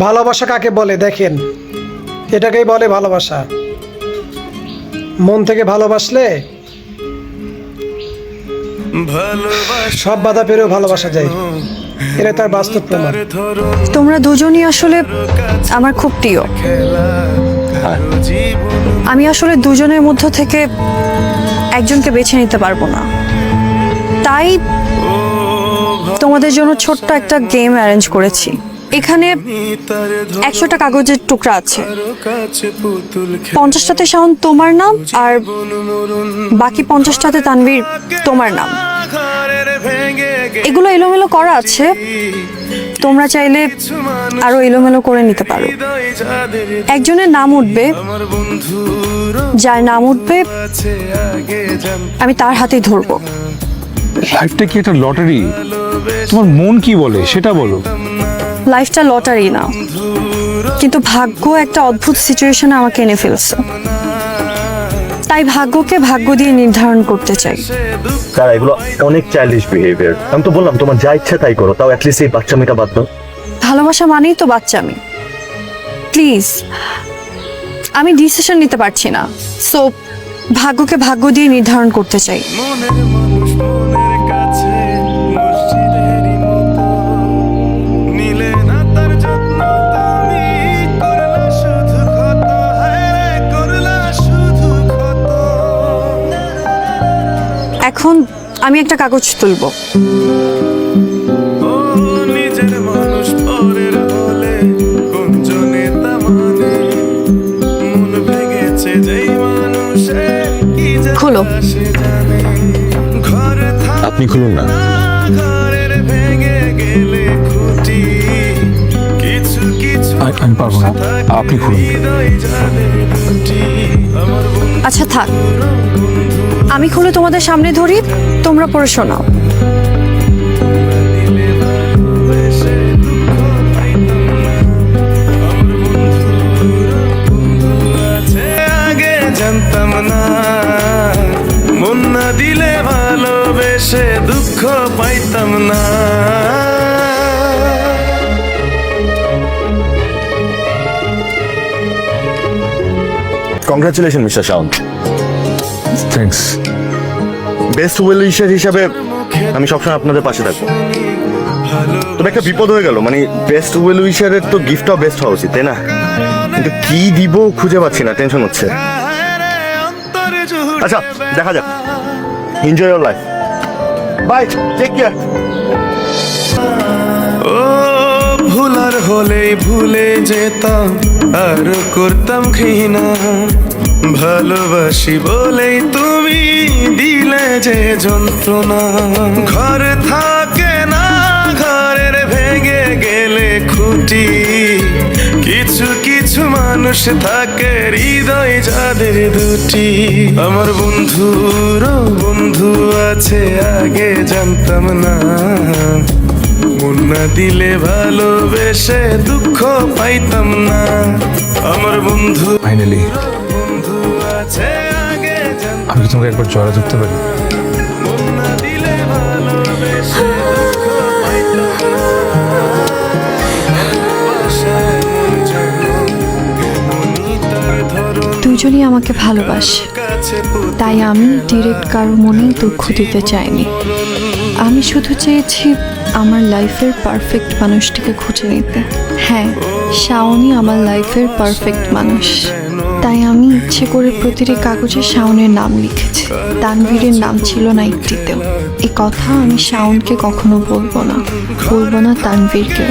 ভালোবাসা কাকে বলে দেখেন, এটাকেই বলে ভালোবাসা। মন থেকে ভালোবাসলে সব বাধা পেরেও ভালোবাসা যায়, এটা তার বাস্তব প্রমাণ। তোমরা দুজনই আসলে আমার খুব প্রিয়। আমি আসলে দুজনের মধ্য থেকে একজনকে বেছে নিতে পারবো না, তাই তোমাদের জন্য ছোট্ট একটা গেম অ্যারেঞ্জ করেছি। এখানে 100টা কাগজের টুকরা আছে, 50টাতে শাওন তোমার নাম আর বাকি 50টাতে তানভীর তোমার নাম। এগুলো এলোমেলো করা আছে, তোমরা চাইলে আরো এলোমেলো করে নিতে পারো। একজনের নাম উঠবে, যার নাম উঠবে আমি তার হাতেই ধরবো। লাইফটা কি একটা লটারি? তোমার মন কি বলে সেটা বলো। লাইফটা লটারি না, কিন্তু ভাগ্য একটা অদ্ভুত সিচুয়েশনে আমাকে এনে ফেলছে, তাই ভাগ্যকে ভাগ্য দিয়ে নির্ধারণ করতে চাই। স্যার এগুলো অনেক চাইল্ডিশ বিহেভিয়ার। আমি তো বললাম তোমার যা ইচ্ছা তাই করো, তাও অ্যাটলিস্ট এই বাচ্চামিটা বাদ দাও। ভালোবাসা মানেই তো বাচ্চামি। প্লিজ, আমি ডিসিশন নিতে পারছি না, সো ভাগ্যকে ভাগ্য দিয়ে নির্ধারণ করতে চাই। এখন আমি একটা কাগজ তুলবো। খোলো। আপনি খুলুন না। আমি পারবো না, আপনি খুলুন। আচ্ছা থাক, আমি খুলে তোমাদের সামনে ধরি, তোমরা পড়ে শোনাও। জানতাম না মন না দিলে ভালোবেসে দুঃখ পাইতাম না। Congratulation mister Shaon. Thanks. Best well উইশার হিসাবে আমি সবসময় আপনাদের পাশে থাকবো। তবে একটা বিপদ হয়ে গেল, মানে বেস্ট ওয়েল উইশারের তো গিফটটাও বেস্ট হওয়া উচিত, তাই না? কিন্তু কি দিব খুঁজে পাচ্ছি না, টেনশন হচ্ছে। আচ্ছা দেখা যাক, enjoy your life, bye, take care. ও ভুলার হলেই ভুলে যেতাম আর করতাম ঘৃণা, ভালোবাসি বলেই তুমি দিলে যে যন্ত্রণা। ঘর থাকে না ঘরের ভেঙে গেলে খুঁটি, কিছু কিছু মানুষ থাকে হৃদয় যাদের দুটি। আমার বন্ধুরও বন্ধু আছে আগে জানতাম না, মন না দিলে ভালোবেসে দুঃখ পাইতাম না। আমার বন্ধু ফাইনালি বন্ধু আছে আগে জানতাম আমি কি তোমাকে একবার জড়া ধরতে পারি? মন না দিলে ভালোবেসে দুঃখ পাইতাম না। ভালোবাসায় মন যেন মনি তার ধরন, দুজনই আমাকে ভালোবাসে, কাছে তাই আমি ডিরেক্ট কারো মনেই দুঃখ দিতে চাইনি। আমি শুধু চেয়েছি আমার লাইফের পারফেক্ট মানুষটিকে খুঁজে নিতে। হ্যাঁ, শাওনই আমার লাইফের পারফেক্ট মানুষ, তাই আমি ইচ্ছে করে প্রতিটি কাগজে শাওনের নাম লিখেছি। তানভীরের নাম ছিল না একটিতেও। এই কথা আমি শাওনকে কখনো বলবো না, বলবো না তানভীরকে।